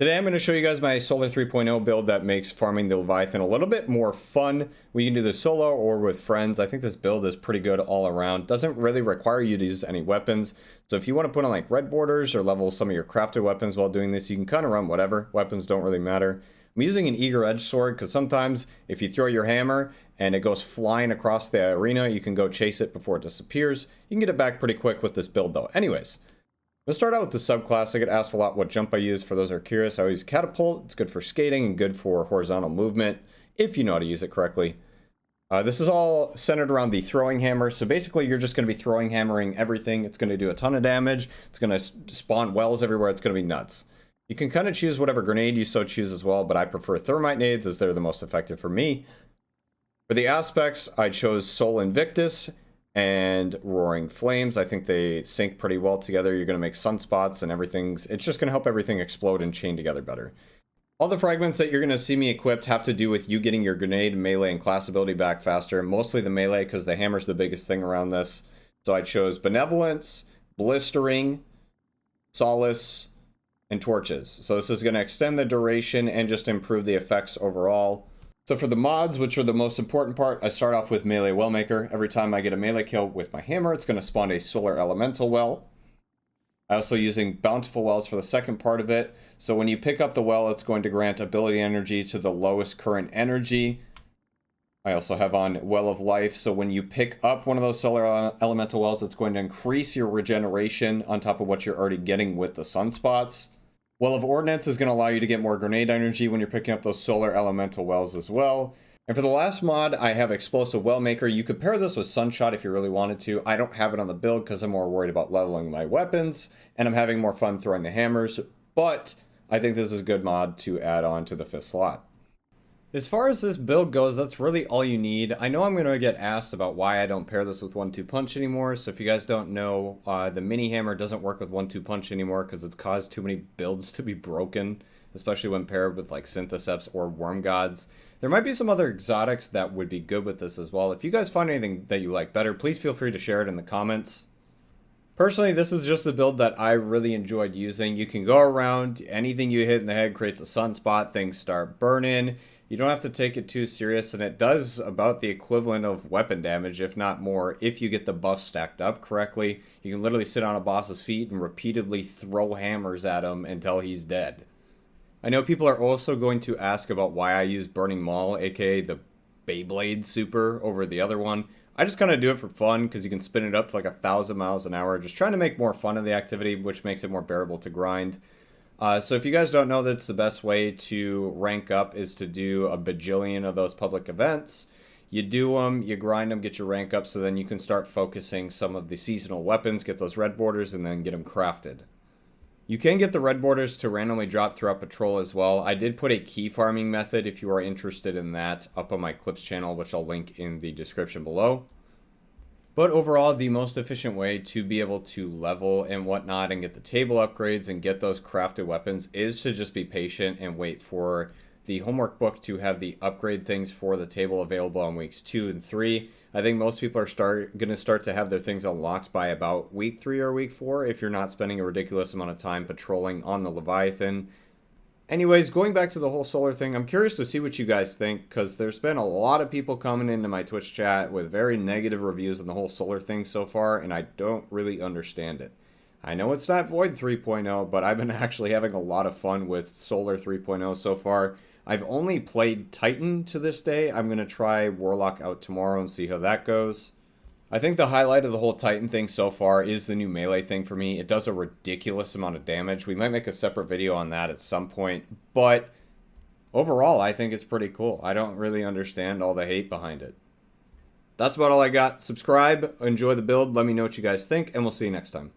Today I'm going to show you guys my Solar 3.0 build that makes farming the Leviathan a little bit more fun. We can do this solo or with friends. I think this build is pretty good all around. Doesn't really require you to use any weapons. So if you want to put on like red borders or level some of your crafted weapons while doing this, you can kind of run whatever. Weapons don't really matter. I'm using an eager edge sword because sometimes if you throw your hammer and it goes flying across the arena, you can go chase it before it disappears. You can get it back pretty quick with this build though. Anyways. Let's start out with the subclass. I get asked a lot what jump I use. For those who are curious, I use catapult. It's good for skating and good for horizontal movement, if you know how to use it correctly. This is all centered around the throwing hammer. So basically, you're just going to be throwing hammering everything. It's going to do a ton of damage. It's going to spawn wells everywhere. It's going to be nuts. You can kind of choose whatever grenade you so choose as well, but I prefer thermite nades as they're the most effective for me. For the aspects, I chose Sol Invictus and Roaring Flames. I think they sync pretty well together. You're going to make sunspots and it's just going to help everything explode and chain together better. All the fragments that you're going to see me equipped have to do with you getting your grenade, melee, and class ability back faster. Mostly the melee because the hammer's the biggest thing around this. So I chose Benevolence, Blistering, Solace, and Torches. So this is going to extend the duration and just improve the effects overall. So for the mods, which are the most important part, I start off with Melee Wellmaker. Every time I get a melee kill with my hammer, it's going to spawn a Solar Elemental Well. I'm also using Bountiful Wells for the second part of it. So when you pick up the well, it's going to grant ability energy to the lowest current energy. I also have on Well of Life. So when you pick up one of those Solar Elemental Wells, it's going to increase your regeneration on top of what you're already getting with the sunspots. Well of Ordnance is going to allow you to get more grenade energy when you're picking up those Solar Elemental Wells as well. And for the last mod, I have Explosive Wellmaker. You could pair this with Sunshot if you really wanted to. I don't have it on the build because I'm more worried about leveling my weapons, and I'm having more fun throwing the hammers, but I think this is a good mod to add on to the 5th slot. As far as this build goes, that's really all you need. I know I'm going to get asked about why I don't pair this with 1-2 punch anymore, so if you guys don't know, the mini hammer doesn't work with 1-2 punch anymore because it's caused too many builds to be broken, especially when paired with like Syntheseps or Worm Gods. There might be some other exotics that would be good with this as well. If you guys find anything that you like better, please feel free to share it in the comments. Personally, this is just the build that I really enjoyed using. You can go around, anything you hit in the head creates a sunspot, things start burning. You don't have to take it too serious, and it does about the equivalent of weapon damage, if not more, if you get the buffs stacked up correctly. You can literally sit on a boss's feet and repeatedly throw hammers at him until he's dead. I know people are also going to ask about why I use Burning Maul, aka the Beyblade Super, over the other one. I just kind of do it for fun, because you can spin it up to like 1,000 miles an hour, just trying to make more fun of the activity, which makes it more bearable to grind. So if you guys don't know, that's the best way to rank up is to do a bajillion of those public events. You do them, you grind them, get your rank up, so then you can start focusing some of the seasonal weapons, get those red borders, and then get them crafted. You can get the red borders to randomly drop throughout patrol as well. I did put a key farming method if you are interested in that up on my clips channel, which I'll link in the description below. But overall, the most efficient way to be able to level and whatnot and get the table upgrades and get those crafted weapons is to just be patient and wait for the homework book to have the upgrade things for the table available on weeks 2 and 3. I think most people are going to start to have their things unlocked by about week 3 or week 4 if you're not spending a ridiculous amount of time patrolling on the Leviathan. Anyways, going back to the whole solar thing, I'm curious to see what you guys think, because there's been a lot of people coming into my Twitch chat with very negative reviews on the whole solar thing so far, and I don't really understand it. I know it's not Void 3.0, but I've been actually having a lot of fun with Solar 3.0 so far. I've only played Titan to this day. I'm going to try Warlock out tomorrow and see how that goes. I think the highlight of the whole Titan thing so far is the new melee thing for me. It does a ridiculous amount of damage. We might make a separate video on that at some point, but overall, I think it's pretty cool. I don't really understand all the hate behind it. That's about all I got. Subscribe, enjoy the build, let me know what you guys think, and we'll see you next time.